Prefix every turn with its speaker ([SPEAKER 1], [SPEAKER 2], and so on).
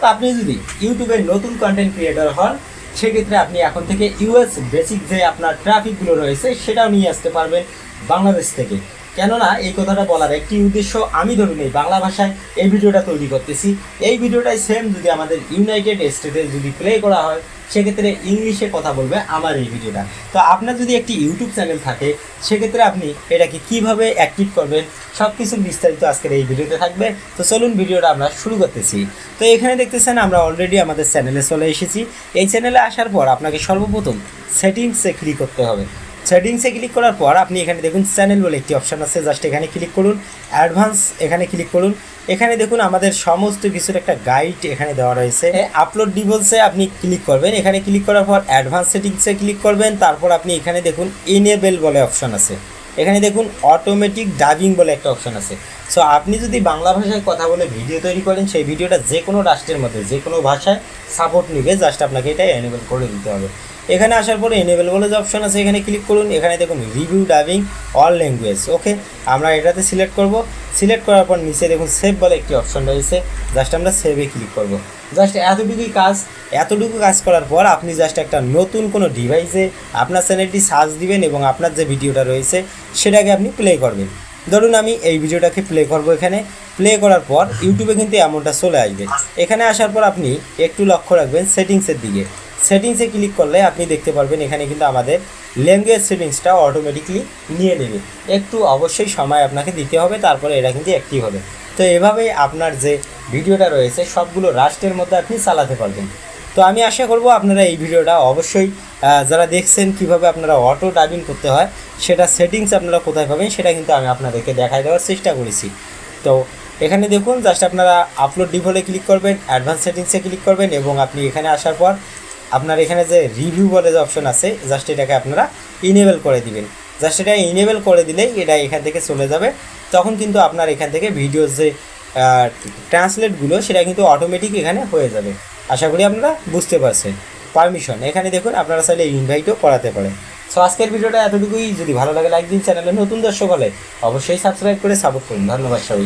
[SPEAKER 1] তো আপনি যদি ইউটিউবের নতুন কন্টেন্ট ক্রিয়েটর হন সেক্ষেত্রে আপনি এখন থেকে ইউএস বেসিক যে আপনার ট্রাফিকগুলো রয়েছে সেটাও নিয়ে আসতে পারবেন বাংলাদেশ থেকে। কেননা এই কথাটা বলার একটি উদ্দেশ্য, আমি ধরুন এই বাংলা ভাষায় এই ভিডিওটা তৈরি করতেছি, এই ভিডিওটাই সেম যদি আমাদের ইউনাইটেড স্টেটে যদি প্লে করা হয় সেক্ষেত্রে ইংলিশে কথা বলবে আমার এই ভিডিওটা। তো আপনার যদি একটি ইউটিউব চ্যানেল থাকে সেক্ষেত্রে আপনি এটাকে কিভাবে অ্যাক্টিভ করবেন সব কিছু বিস্তারিত আজকের এই ভিডিওতে থাকবে। তো চলুন ভিডিওটা আমরা শুরু করতেছি। তো এখানে দেখতেছেন আমরা অলরেডি আমাদের চ্যানেলে চলে এসেছি। এই চ্যানেলে আসার পর আপনাকে সর্বপ্রথম সেটিংসে ক্লিক করতে হবে। সেটিংসে ক্লিক করার পর আপনি এখানে দেখুন চ্যানেল বলে একটি অপশান আছে, জাস্ট এখানে ক্লিক করুন। অ্যাডভান্স এখানে ক্লিক করুন। এখানে দেখুন আমাদের সমস্ত কিছুর একটা গাইড এখানে দেওয়া রয়েছে। আপলোড ডিটেইলসে আপনি ক্লিক করবেন। এখানে ক্লিক করার পর অ্যাডভান্স সেটিংসে ক্লিক করবেন। তারপর আপনি এখানে দেখুন এনেবল বলে অপশান আছে। এখানে দেখুন অটোমেটিক ডাবিং বলে একটা অপশান আছে। সো আপনি যদি বাংলা ভাষায় কথা বলে ভিডিও তৈরি করেন সেই ভিডিওটা যে কোনো রাষ্ট্রের মধ্যে যে কোনো ভাষায় সাপোর্ট নেবে, জাস্ট আপনাকে এটা এনেবল করে দিতে হবে। এখানে আসার পরে এনেবল বলে যে অপশান আছে এখানে ক্লিক করুন। এখানে দেখুন রিভিউ ডাবিং অল ল্যাঙ্গুয়েজ, ওকে আমরা এটাতে সিলেক্ট করব। সিলেক্ট করার পর নিচে দেখুন সেভ বলে একটি অপশান রয়েছে, জাস্ট আমরা সেভে ক্লিক করব। জাস্ট এতটুকুই কাজ। এতটুকু কাজ করার পর আপনি জাস্ট একটা নতুন কোনো ডিভাইসে আপনার চ্যানেলটি সার্চ দিবেন এবং আপনার যে ভিডিওটা রয়েছে সেটাকে আপনি প্লে করবেন। ধরুন আমি এই ভিডিওটাকে প্লে করব। এখানে প্লে করার পর ইউটিউবে কিন্তু এমনটা চলে আসবে। এখানে আসার পর আপনি একটু লক্ষ্য রাখবেন সেটিংসের দিকে। সেটিংসে ক্লিক করলে আপনি দেখতে পারবেন এখানে কিন্তু আমাদের ল্যাঙ্গুয়েজ সেটিংসটা অটোমেটিকলি নিয়ে নেবে। একটু অবশ্যই সময় আপনাকে দিতে হবে, তারপরে এটা কিন্তু অ্যাক্টিভ হবে। তো এভাবেই আপনার যে ভিডিওটা রয়েছে সবগুলো রাষ্ট্রের মধ্যে আপনি চালাতে পারবেন। তো আমি আশা করব আপনারা এই ভিডিওটা অবশ্যই যারা দেখছেন কিভাবে আপনারা অটো ডাবিং করতে হয় সেটা সেটিংস আপনারা কোথায় পাবেন সেটা কিন্তু আমি আপনাদেরকে দেখায় দেওয়ার চেষ্টা করেছি। তো এখানে দেখুন জাস্ট আপনারা আপলোড ডিফল্টে ক্লিক করবেন, অ্যাডভান্স সেটিংসে ক্লিক করবেন এবং আপনি এখানে আসার পর আপনার এখানে যে রিভিউ বলে যে অপশন আছে জাস্ট এটাকে আপনারা ইনেবল করে দিবেন। জাস্ট এটা ইনেবল করে দিলেই এটা এখান থেকে চলে যাবে। তখন কিন্তু আপনার এখান থেকে ভিডিওর যে ট্রান্সলেটগুলো সেটা কিন্তু অটোমেটিক এখানে হয়ে যাবে। আশা করি আপনারা বুঝতে পারছেন। পারমিশন এখানে দেখুন আপনারা চাইলে ইনভাইটও করাতে পারেন। সো আজকের ভিডিওটা এতটুকুই। যদি ভালো লাগে লাইক দিন, চ্যানেলে নতুন দর্শক হলে অবশ্যই সাবস্ক্রাইব করে সাপোর্ট করুন। ধন্যবাদ সবাই।